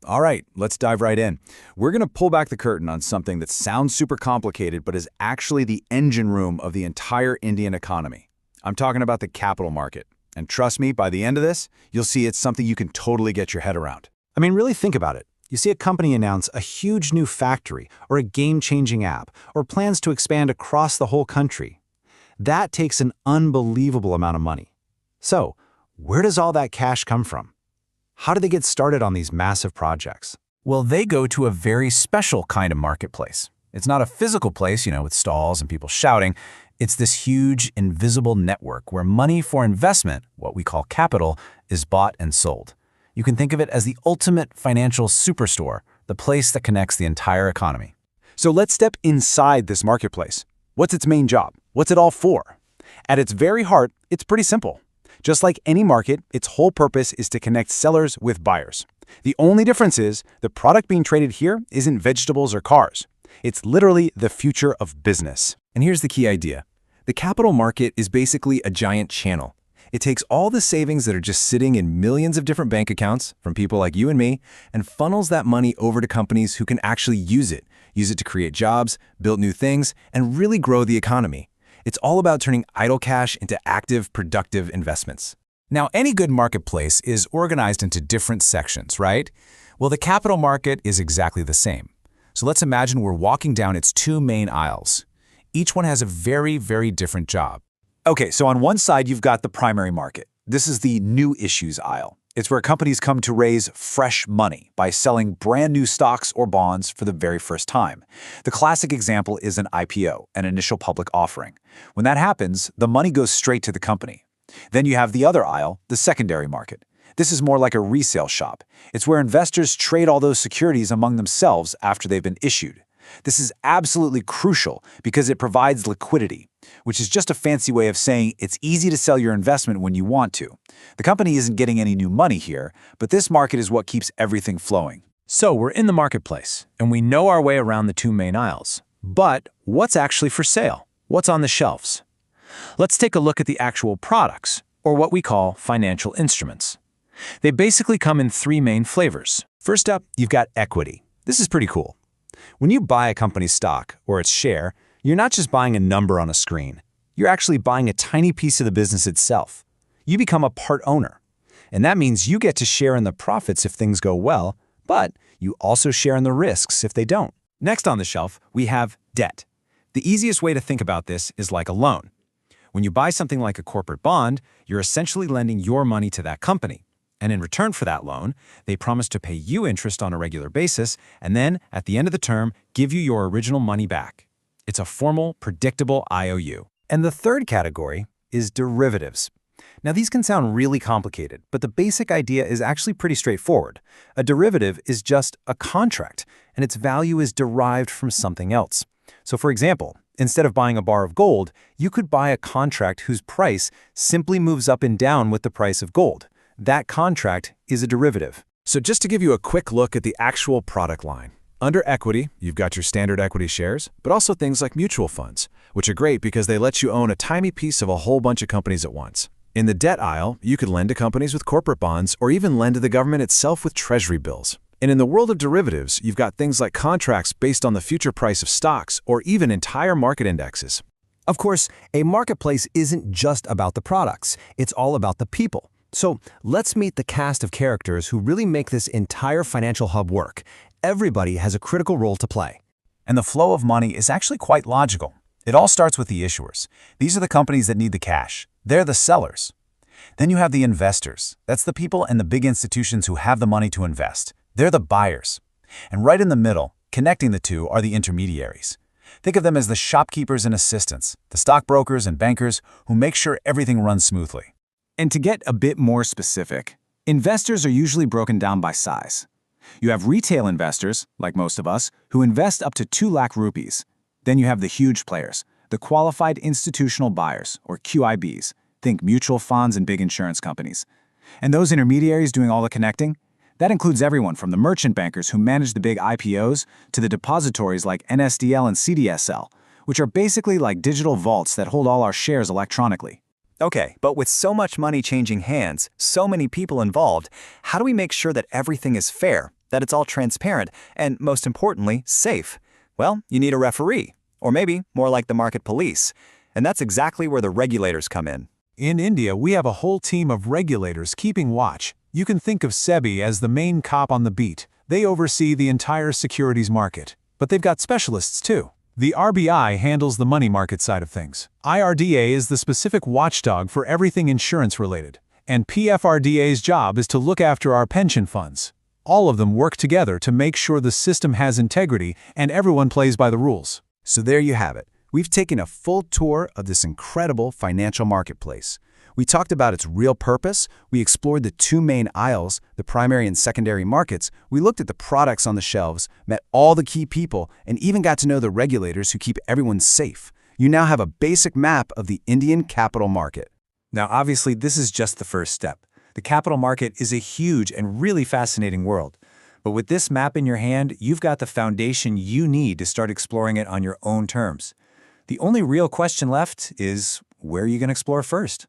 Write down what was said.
All right, let's dive right in. We're going to pull back the curtain on something that sounds super complicated but is actually the engine room of the entire Indian economy. I'm talking about the capital market. And trust me, by the end of this, you'll see it's something you can totally get your head around. I mean, really think about it. You see a company announce a huge new factory or a game-changing app or plans to expand across the whole country. That takes an unbelievable amount of money. So, where does all that cash come from? How do they get started on these massive projects? Well, they go to a very special kind of marketplace. It's not a physical place, with stalls and people shouting. It's this huge, invisible network where money for investment, what we call capital, is bought and sold. You can think of it as the ultimate financial superstore, the place that connects the entire economy. So let's step inside this marketplace. What's its main job? What's it all for? At its very heart, it's pretty simple. Just like any market, its whole purpose is to connect sellers with buyers. The only difference is the product being traded here isn't vegetables or cars. It's literally the future of business. And here's the key idea. The capital market is basically a giant channel. It takes all the savings that are just sitting in millions of different bank accounts from people like you and me and funnels that money over to companies who can actually use it to create jobs, build new things, and really grow the economy. It's all about turning idle cash into active, productive investments. Now, any good marketplace is organized into different sections, right? Well, the capital market is exactly the same. So let's imagine we're walking down its two main aisles. Each one has a very, very different job. Okay, so on one side, you've got the primary market. This is the new issues aisle. It's where companies come to raise fresh money by selling brand new stocks or bonds for the very first time. The classic example is an IPO, an initial public offering. When that happens, the money goes straight to the company. Then you have the other aisle, the secondary market. This is more like a resale shop. It's where investors trade all those securities among themselves after they've been issued. This is absolutely crucial because it provides liquidity, which is just a fancy way of saying it's easy to sell your investment when you want to. The company isn't getting any new money here, but this market is what keeps everything flowing. So we're in the marketplace, and we know our way around the two main aisles. But what's actually for sale? What's on the shelves? Let's take a look at the actual products, or what we call financial instruments. They basically come in three main flavors. First up, you've got equity. This is pretty cool. When you buy a company's stock, or its share, you're not just buying a number on a screen. You're actually buying a tiny piece of the business itself. You become a part owner. And that means you get to share in the profits if things go well, but you also share in the risks if they don't. Next on the shelf, we have debt. The easiest way to think about this is like a loan. When you buy something like a corporate bond, you're essentially lending your money to that company. And in return for that loan, they promise to pay you interest on a regular basis, and then, at the end of the term, give you your original money back. It's a formal, predictable IOU. And the third category is derivatives. Now, these can sound really complicated, but the basic idea is actually pretty straightforward. A derivative is just a contract, and its value is derived from something else. So, for example, instead of buying a bar of gold, you could buy a contract whose price simply moves up and down with the price of gold. That contract is a derivative. So just to give you a quick look at the actual product line. Under equity, you've got your standard equity shares, but also things like mutual funds, which are great because they let you own a tiny piece of a whole bunch of companies at once. In the debt aisle, you could lend to companies with corporate bonds or even lend to the government itself with treasury bills. And in the world of derivatives, you've got things like contracts based on the future price of stocks or even entire market indexes. Of course, a marketplace isn't just about the products. It's all about the people. So let's meet the cast of characters who really make this entire financial hub work. Everybody has a critical role to play. And the flow of money is actually quite logical. It all starts with the issuers. These are the companies that need the cash. They're the sellers. Then you have the investors. That's the people and the big institutions who have the money to invest. They're the buyers. And right in the middle, connecting the two, are the intermediaries. Think of them as the shopkeepers and assistants, the stockbrokers and bankers who make sure everything runs smoothly. And to get a bit more specific, investors are usually broken down by size. You have retail investors, like most of us, who invest up to 2 lakh rupees. Then you have the huge players, the qualified institutional buyers, or QIBs. Think mutual funds and big insurance companies. And those intermediaries doing all the connecting? That includes everyone from the merchant bankers who manage the big IPOs to the depositories like NSDL and CDSL, which are basically like digital vaults that hold all our shares electronically. Okay, but with so much money changing hands, so many people involved, how do we make sure that everything is fair, that it's all transparent, and most importantly, safe? Well, you need a referee, or maybe more like the market police. And that's exactly where the regulators come in. In India, we have a whole team of regulators keeping watch. You can think of SEBI as the main cop on the beat. They oversee the entire securities market. But they've got specialists too. The RBI handles the money market side of things. IRDA is the specific watchdog for everything insurance-related. And PFRDA's job is to look after our pension funds. All of them work together to make sure the system has integrity and everyone plays by the rules. So there you have it. We've taken a full tour of this incredible financial marketplace. We talked about its real purpose, we explored the two main aisles, the primary and secondary markets, we looked at the products on the shelves, met all the key people, and even got to know the regulators who keep everyone safe. You now have a basic map of the Indian capital market. Now, obviously, this is just the first step. The capital market is a huge and really fascinating world. But with this map in your hand, you've got the foundation you need to start exploring it on your own terms. The only real question left is, where are you going to explore first?